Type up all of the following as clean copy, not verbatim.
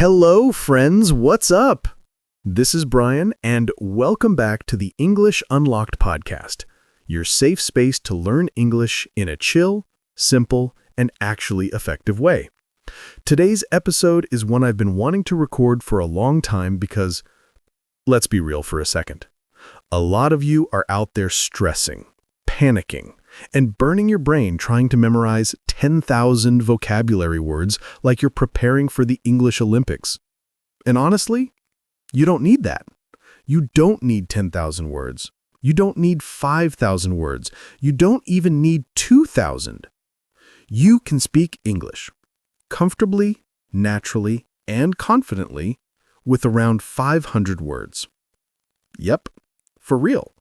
Hello, friends. What's up? This is Brian, and welcome back to the English Unlocked podcast, your safe space to learn English in a chill, simple, and actually effective way. Today's episode is one I've been wanting to record for a long time because, let's be real for a second, a lot of you are out there stressing, panicking, and burning your brain trying to memorize 10,000 vocabulary words like you're preparing for the English Olympics. And honestly, you don't need that. You don't need 10,000 words. You don't need 5,000 words. You don't even need 2,000. You can speak English comfortably, naturally, and confidently with around 500 words. Yep, for real.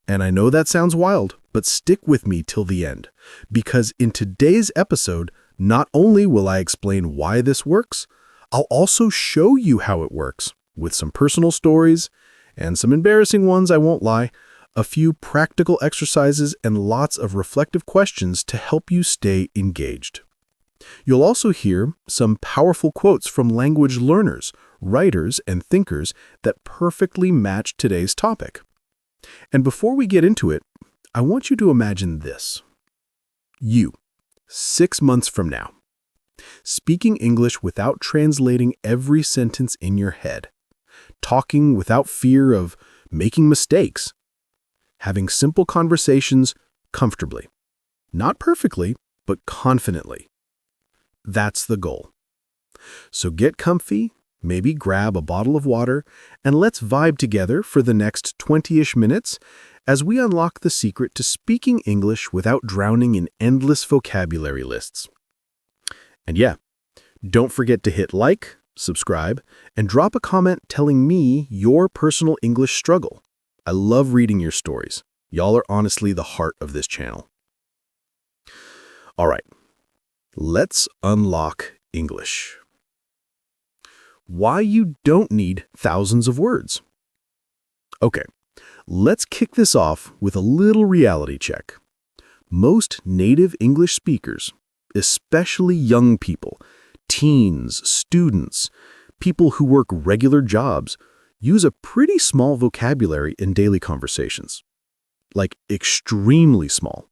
And I know that sounds wild, but stick with me till the end, because in today's episode, not only will I explain why this works, I'll also show you how it works, with some personal stories, and some embarrassing ones, I won't lie, a few practical exercises, and lots of reflective questions to help you stay engaged. You'll also hear some powerful quotes from language learners, writers, and thinkers that perfectly match today's topic. And before we get into it, I want you to imagine this. You, 6 months from now, speaking English without translating every sentence in your head, talking without fear of making mistakes, having simple conversations comfortably, not perfectly, but confidently. That's the goal. So get comfy, maybe grab a bottle of water, and let's vibe together for the next 20-ish minutes as we unlock the secret to speaking English without drowning in endless vocabulary lists. And yeah, don't forget to hit like, subscribe, and drop a comment telling me your personal English struggle. I love reading your stories. Y'all are honestly the heart of this channel. All right, let's unlock English. Why you don't need thousands of words. Okay, let's kick this off with a little reality check. Most native English speakers, especially young people, teens, students, people who work regular jobs, use a pretty small vocabulary in daily conversations. Like extremely small.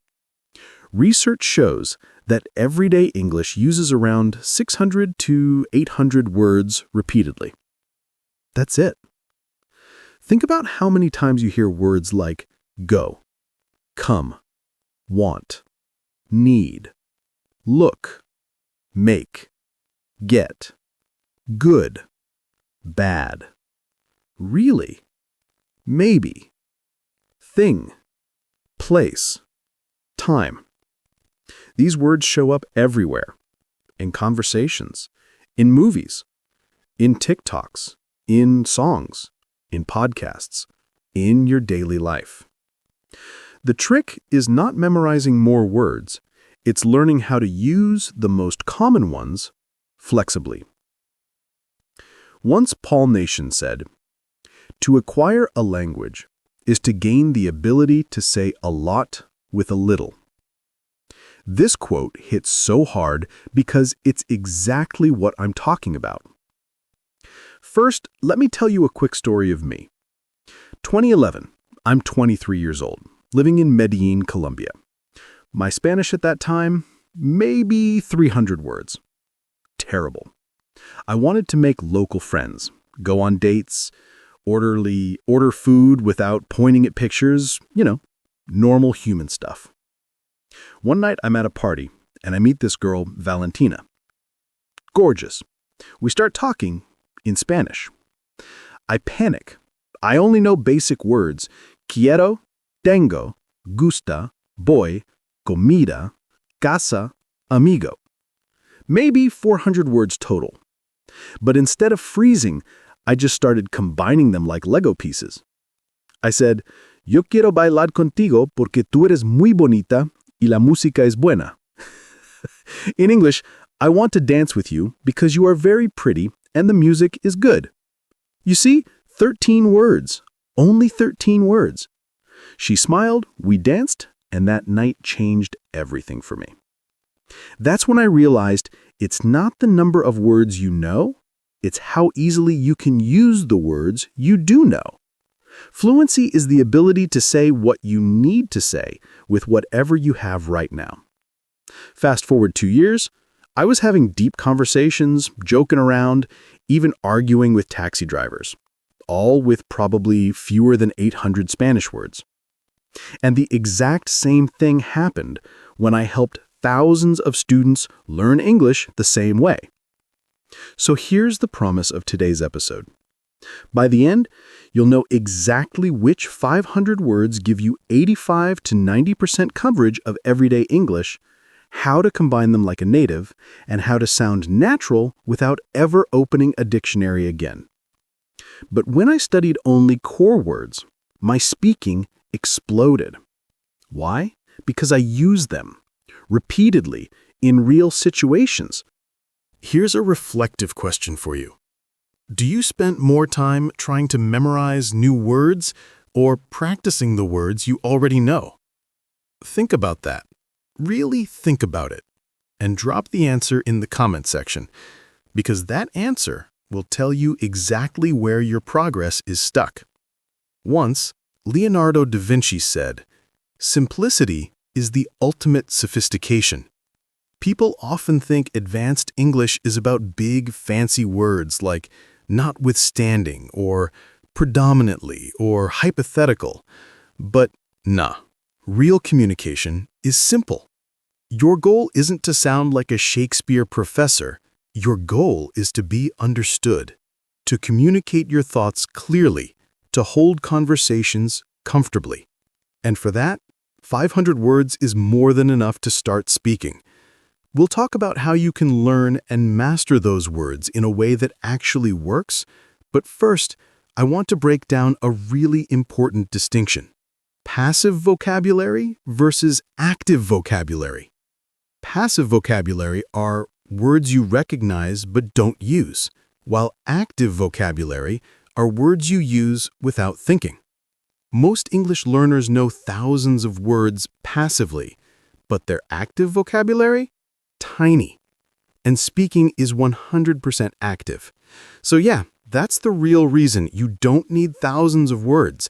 Research shows that everyday English uses around 600 to 800 words repeatedly. That's it. Think about how many times you hear words like go, come, want, need, look, make, get, good, bad, really, maybe, thing, place, time. These words show up everywhere, in conversations, in movies, in TikToks, in songs, in podcasts, in your daily life. The trick is not memorizing more words, it's learning how to use the most common ones flexibly. Once Paul Nation said, "To acquire a language is to gain the ability to say a lot with a little." This quote hits so hard because it's exactly what I'm talking about. First, let me tell you a quick story of me. 2011, I'm 23 years old, living in Medellin, Colombia. My Spanish at that time, maybe 300 words. Terrible. I wanted to make local friends, go on dates, order food without pointing at pictures, normal human stuff. One night I'm at a party, and I meet this girl, Valentina. Gorgeous. We start talking in Spanish. I panic. I only know basic words: quiero, tengo, gusta, voy, comida, casa, amigo. Maybe 400 words total. But instead of freezing, I just started combining them like Lego pieces. I said, "Yo quiero bailar contigo porque tú eres muy bonita y la música es buena." In English, I want to dance with you because you are very pretty and the music is good. You see, 13 words. Only 13 words. She smiled, we danced, and that night changed everything for me. That's when I realized it's not the number of words you know, It's how easily you can use the words you do know. Fluency is the ability to say what you need to say with whatever you have right now. Fast forward 2 years, I was having deep conversations, joking around, even arguing with taxi drivers, all with probably fewer than 800 Spanish words. And the exact same thing happened when I helped thousands of students learn English the same way. So here's the promise of today's episode. By the end, you'll know exactly which 500 words give you 85 to 90% coverage of everyday English, how to combine them like a native, and how to sound natural without ever opening a dictionary again. But when I studied only core words, my speaking exploded. Why? Because I used them repeatedly in real situations. Here's a reflective question for you. Do you spend more time trying to memorize new words or practicing the words you already know? Think about that. Really think about it. And drop the answer in the comment section, because that answer will tell you exactly where your progress is stuck. Once, Leonardo da Vinci said, "Simplicity is the ultimate sophistication." People often think advanced English is about big, fancy words like notwithstanding or predominantly or hypothetical. But nah, real communication is simple. Your goal isn't to sound like a Shakespeare professor. Your goal is to be understood, to communicate your thoughts clearly, to hold conversations comfortably. And for that, 500 words is more than enough to start speaking. We'll talk about how you can learn and master those words in a way that actually works, but first, I want to break down a really important distinction: passive vocabulary versus active vocabulary. Passive vocabulary are words you recognize but don't use, while active vocabulary are words you use without thinking. Most English learners know thousands of words passively, but their active vocabulary? Tiny. And speaking is 100% active. So yeah, that's the real reason you don't need thousands of words.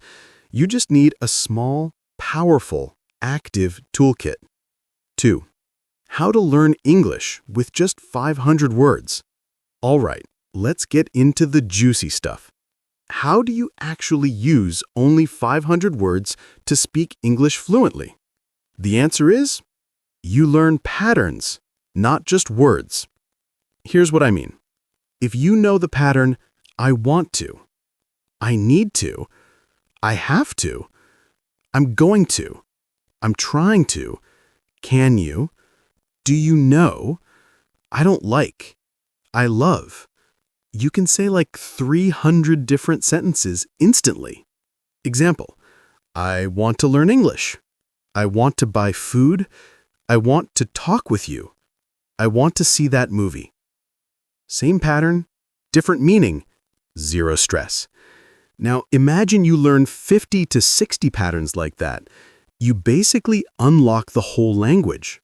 You just need a small, powerful, active toolkit. 2. How to learn English with just 500 words. All right, let's get into the juicy stuff. How do you actually use only 500 words to speak English fluently? The answer is, you learn patterns, not just words. Here's what I mean. If you know the pattern, I want to, I need to, I have to, I'm going to, I'm trying to, can you, do you know, I don't like, I love, you can say like 300 different sentences instantly. Example, I want to learn English. I want to buy food. I want to talk with you. I want to see that movie. Same pattern, different meaning, zero stress. Now imagine you learn 50 to 60 patterns like that. You basically unlock the whole language.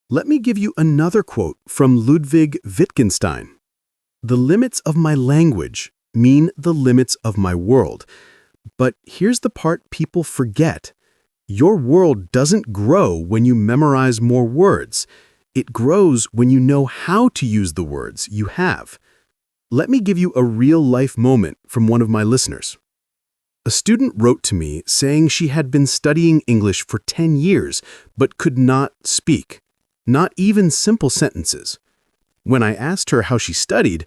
Let me give you another quote from Ludwig Wittgenstein. "The limits of my language mean the limits of my world." But here's the part people forget. Your world doesn't grow when you memorize more words. It grows when you know how to use the words you have. Let me give you a real-life moment from one of my listeners. A student wrote to me saying she had been studying English for 10 years but could not speak, not even simple sentences. When I asked her how she studied,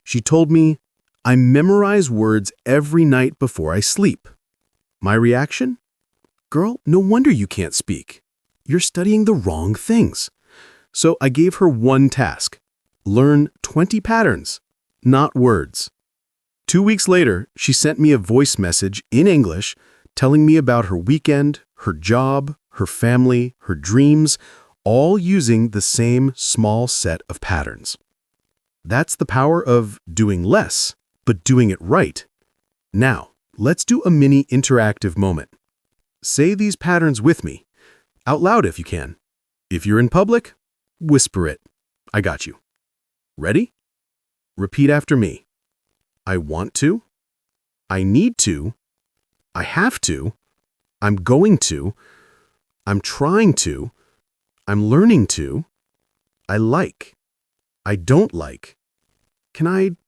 she told me, "I memorize words every night before I sleep." My reaction? "Girl, no wonder you can't speak. You're studying the wrong things." So I gave her one task: learn 20 patterns, not words. 2 weeks later, she sent me a voice message in English telling me about her weekend, her job, her family, her dreams, all using the same small set of patterns. That's the power of doing less, but doing it right. Now, let's do a mini interactive moment. Say these patterns with me, out loud if you can. If you're in public, whisper it. I got you. Ready? Repeat after me. I want to. I need to. I have to. I'm going to. I'm trying to. I'm learning to. I like. I don't like. Can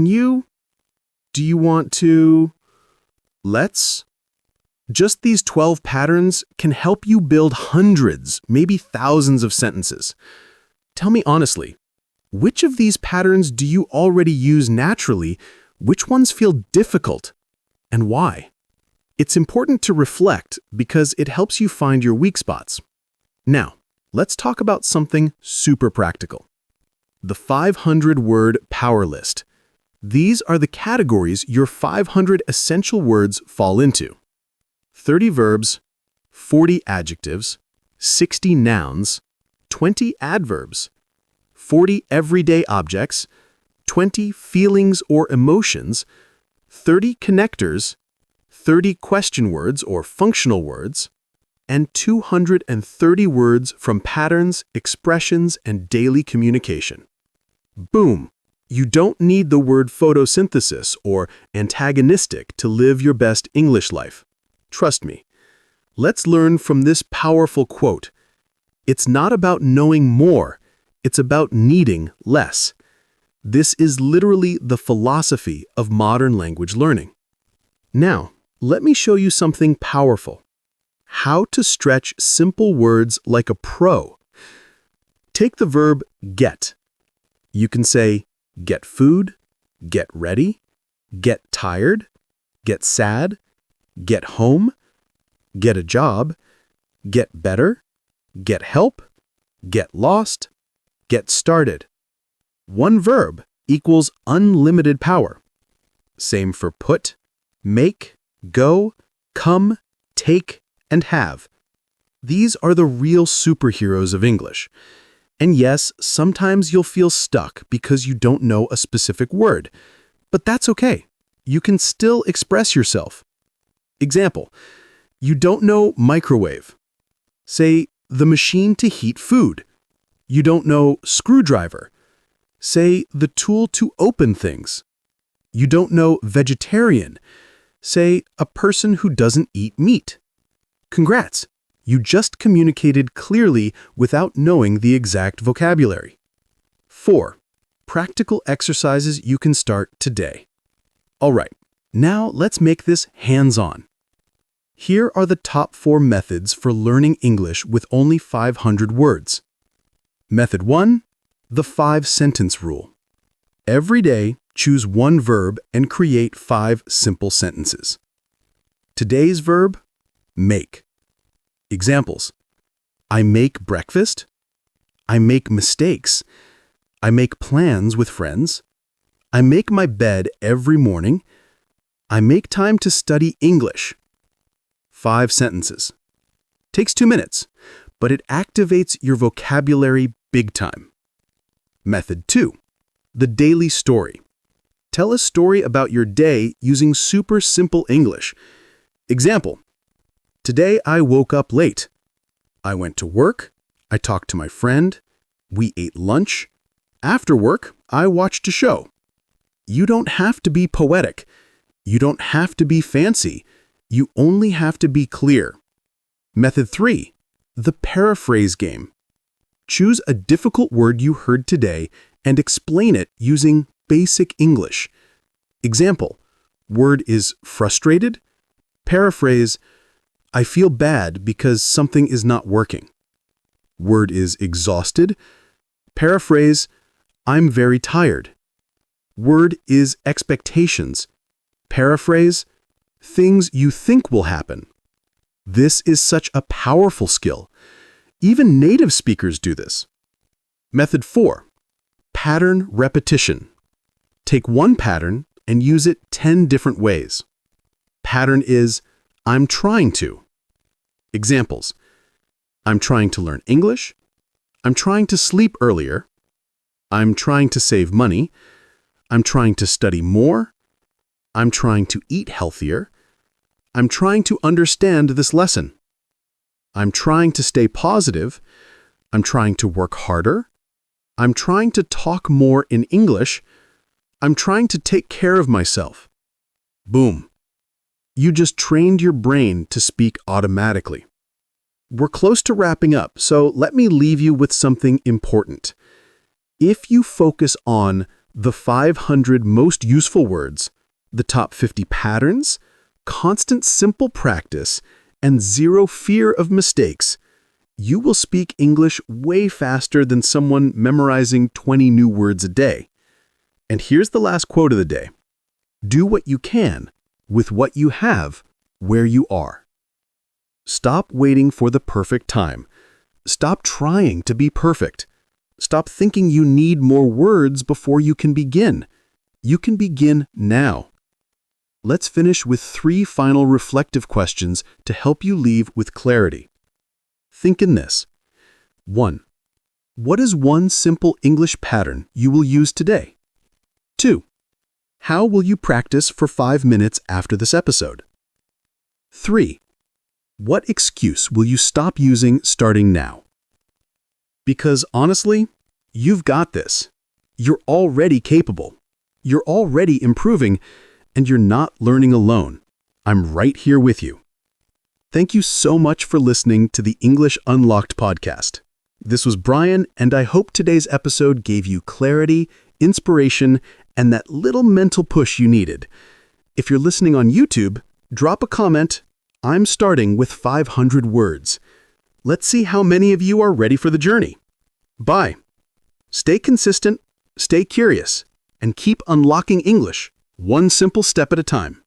you? Do you want to? Let's? Just these 12 patterns can help you build hundreds, maybe thousands of sentences. Tell me honestly, which of these patterns do you already use naturally? Which ones feel difficult? And why? It's important to reflect because it helps you find your weak spots. Now, let's talk about something super practical. The 500-word power list. These are the categories your 500 essential words fall into. 30 verbs, 40 adjectives, 60 nouns, 20 adverbs, 40 everyday objects, 20 feelings or emotions, 30 connectors, 30 question words or functional words, and 230 words from patterns, expressions, and daily communication. Boom! You don't need the word photosynthesis or antagonistic to live your best English life. Trust me. Let's learn from this powerful quote. It's not about knowing more, it's about needing less. This is literally the philosophy of modern language learning. Now, let me show you something powerful. How to stretch simple words like a pro. Take the verb get. You can say get food, get ready, get tired, get sad, get home, get a job, get better, get help, get lost, get started. One verb equals unlimited power. Same for put, make, go, come, take, and have. These are the real superheroes of English. And yes, sometimes you'll feel stuck because you don't know a specific word. But that's okay. You can still express yourself. Example, you don't know microwave. Say, the machine to heat food. You don't know screwdriver. Say, the tool to open things. You don't know vegetarian. Say, a person who doesn't eat meat. Congrats! You just communicated clearly without knowing the exact vocabulary. 4. Practical exercises you can start today. All right, now let's make this hands-on. Here are the top 4 methods for learning English with only 500 words. Method 1. The 5-sentence rule. Every day, choose one verb and create 5 simple sentences. Today's verb, make. Examples. I make breakfast. I make mistakes. I make plans with friends. I make my bed every morning. I make time to study English. 5 sentences. Takes 2 minutes, but it activates your vocabulary big time. Method 2. The daily story. Tell a story about your day using super simple English. Example. Today I woke up late. I went to work. I talked to my friend. We ate lunch. After work, I watched a show. You don't have to be poetic. You don't have to be fancy. You only have to be clear. Method 3. The paraphrase game. Choose a difficult word you heard today and explain it using basic English. Example. Word is frustrated. Paraphrase, I feel bad because something is not working. Word is exhausted. Paraphrase, I'm very tired. Word is expectations. Paraphrase, things you think will happen. This is such a powerful skill. Even native speakers do this. Method 4. Pattern repetition. Take one pattern and use it 10 different ways. Pattern is, I'm trying to. Examples. I'm trying to learn English. I'm trying to sleep earlier. I'm trying to save money. I'm trying to study more. I'm trying to eat healthier. I'm trying to understand this lesson. I'm trying to stay positive. I'm trying to work harder. I'm trying to talk more in English. I'm trying to take care of myself. Boom. You just trained your brain to speak automatically. We're close to wrapping up, so let me leave you with something important. If you focus on the 500 most useful words, the top 50 patterns, constant simple practice, and zero fear of mistakes, you will speak English way faster than someone memorizing 20 new words a day. And here's the last quote of the day. Do what you can with what you have where you are. Stop waiting for the perfect time. Stop trying to be perfect. Stop thinking you need more words before you can begin. You can begin now. Let's finish with 3 final reflective questions to help you leave with clarity. Think in this. 1. What is one simple English pattern you will use today? 2. How will you practice for 5 minutes after this episode? 3. What excuse will you stop using starting now? Because honestly, you've got this. You're already capable. You're already improving, and you're not learning alone. I'm right here with you. Thank you so much for listening to the English Unlocked podcast. This was Brian, and I hope today's episode gave you clarity, inspiration, and that little mental push you needed. If you're listening on YouTube, drop a comment. I'm starting with 500 words. Let's see how many of you are ready for the journey. Bye. Stay consistent, stay curious, and keep unlocking English, one simple step at a time.